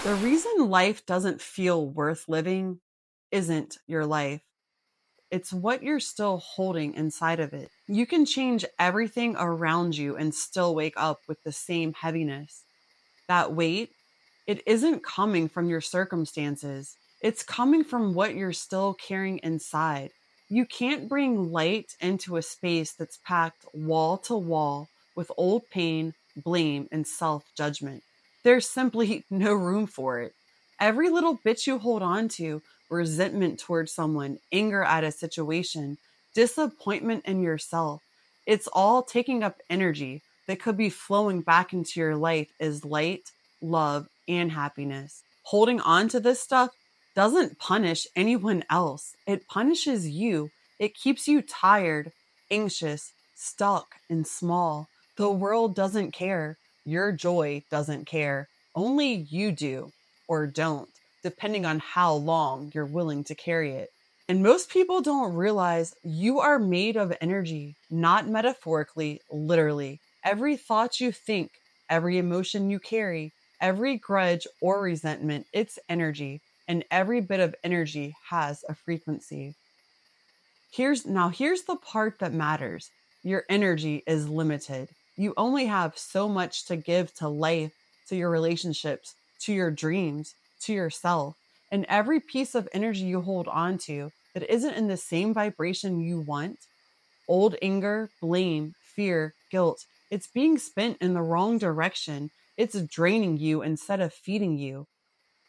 The reason life doesn't feel worth living isn't your life. It's what you're still holding inside of it. You can change everything around you and still wake up with the same heaviness. That weight, it isn't coming from your circumstances. It's coming from what you're still carrying inside. You can't bring light into a space that's packed wall to wall with old pain, blame, and self judgment. There's simply no room for it. Every little bit you hold on to, resentment towards someone, anger at a situation, disappointment in yourself, it's all taking up energy that could be flowing back into your life as light, love, and happiness. Holding on to this stuff doesn't punish anyone else, it punishes you. It keeps you tired, anxious, stuck, and small. The world doesn't care. Your joy doesn't care. Only you do or don't, depending on how long you're willing to carry it. And most people don't realize you are made of energy, not metaphorically, literally. Every thought you think, every emotion you carry, every grudge or resentment, it's energy, and every bit of energy has a frequency. Here's the part that matters. Your energy is limited. You only have so much to give to life, to your relationships, to your dreams, to yourself. And every piece of energy you hold on to that isn't in the same vibration you want, old anger, blame, fear, guilt, it's being spent in the wrong direction. It's draining you instead of feeding you.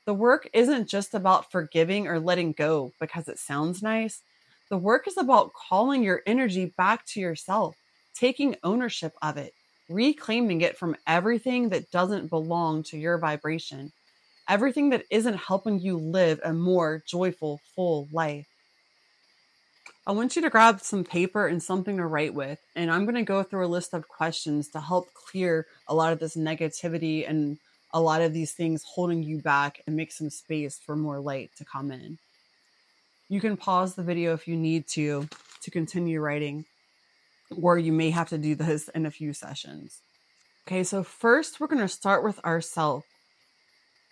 The work isn't just about forgiving or letting go because it sounds nice. The work is about calling your energy back to yourself, taking ownership of it, reclaiming it from everything that doesn't belong to your vibration, everything that isn't helping you live a more joyful, full life. I want you to grab some paper and something to write with. And I'm going to go through a list of questions to help clear a lot of this negativity and a lot of these things holding you back and make some space for more light to come in. You can pause the video if you need to continue writing, or you may have to do this in a few sessions. Okay, so first we're going to start with ourself.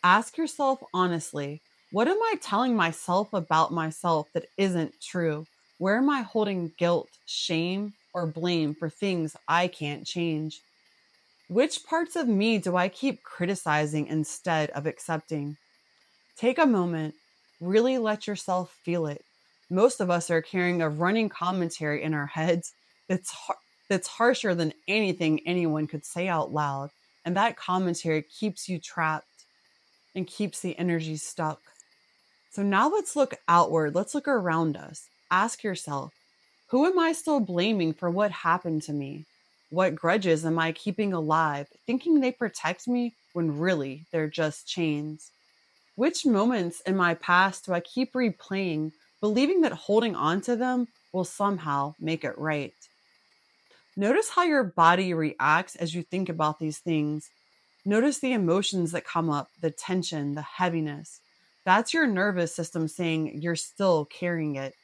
Ask yourself honestly, what am I telling myself about myself that isn't true? Where am I holding guilt, shame, or blame for things I can't change? Which parts of me do I keep criticizing instead of accepting? Take a moment, really let yourself feel it. Most of us are carrying a running commentary in our heads that's that's harsher than anything anyone could say out loud, and that commentary keeps you trapped and keeps the energy stuck. So now let's look outward. Let's look around us. Ask yourself, who am I still blaming for what happened to me? What grudges am I keeping alive, thinking they protect me when really they're just chains? Which moments in my past do I keep replaying, believing that holding on to them will somehow make it right? Notice how your body reacts as you think about these things. Notice the emotions that come up, the tension, the heaviness. That's your nervous system saying you're still carrying it.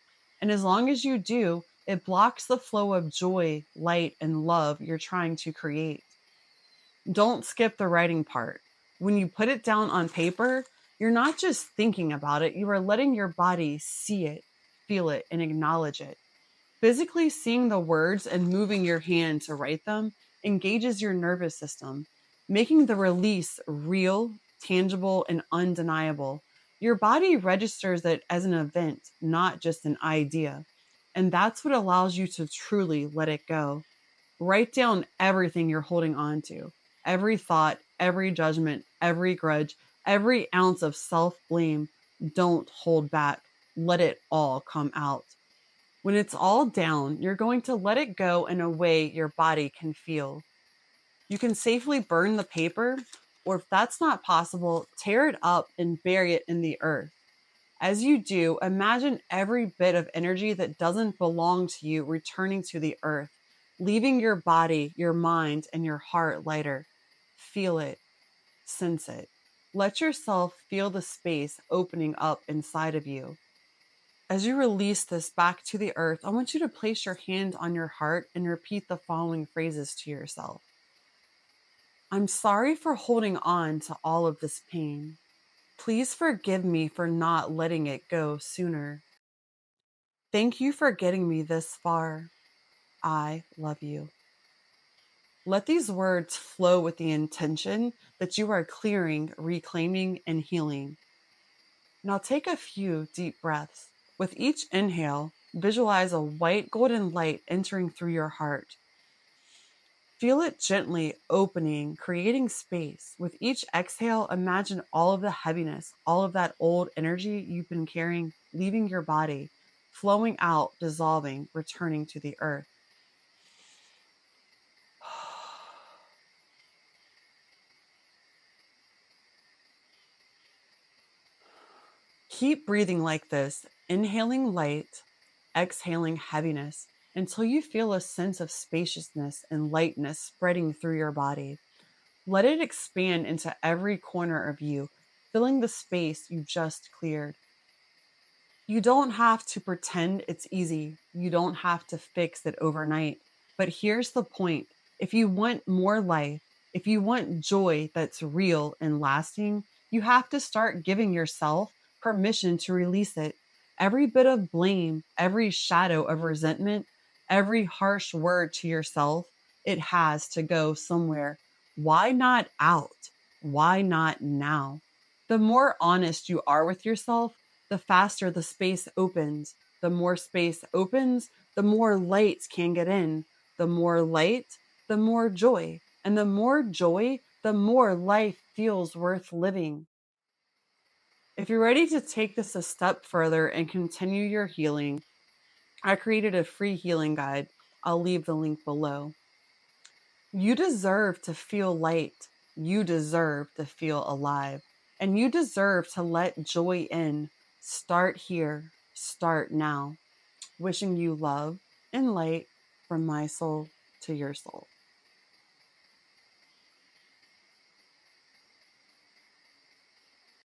And as long as you do, it blocks the flow of joy, light, and love you're trying to create. Don't skip the writing part. When you put it down on paper, you're not just thinking about it, you are letting your body see it, feel it, and acknowledge it. Physically seeing the words and moving your hand to write them engages your nervous system, making the release real, tangible, and undeniable. Your body registers it as an event, not just an idea. And that's what allows you to truly let it go. Write down everything you're holding on to, every thought, every judgment, every grudge, every ounce of self blame. Don't hold back. Let it all come out. When it's all down, you're going to let it go in a way your body can feel. You can safely burn the paper, or if that's not possible, tear it up and bury it in the earth. As you do, imagine every bit of energy that doesn't belong to you returning to the earth, leaving your body, your mind, and your heart lighter. Feel it, sense it. Let yourself feel the space opening up inside of you. As you release this back to the earth, I want you to place your hand on your heart and repeat the following phrases to yourself. I'm sorry for holding on to all of this pain. Please forgive me for not letting it go sooner. Thank you for getting me this far. I love you. Let these words flow with the intention that you are clearing, reclaiming, and healing. Now take a few deep breaths. With each inhale, visualize a white golden light entering through your heart. Feel it gently opening, creating space. With each exhale, imagine all of the heaviness, all of that old energy you've been carrying, leaving your body, flowing out, dissolving, returning to the earth. Keep breathing like this, inhaling light, exhaling heaviness, until you feel a sense of spaciousness and lightness spreading through your body. Let it expand into every corner of you, filling the space you just cleared. You don't have to pretend it's easy. You don't have to fix it overnight. But here's the point. If you want more life, if you want joy that's real and lasting, you have to start giving yourself permission to release it. Every bit of blame, every shadow of resentment, every harsh word to yourself, it has to go somewhere. Why not out? Why not now? The more honest you are with yourself, the faster the space opens. The more space opens, the more lights can get in. The more light, the more joy. And the more joy, the more life feels worth living. If you're ready to take this a step further and continue your healing, I created a free healing guide. I'll leave the link below. You deserve to feel light. You deserve to feel alive. And you deserve to let joy in. Start here. Start now. Wishing you love and light from my soul to your soul.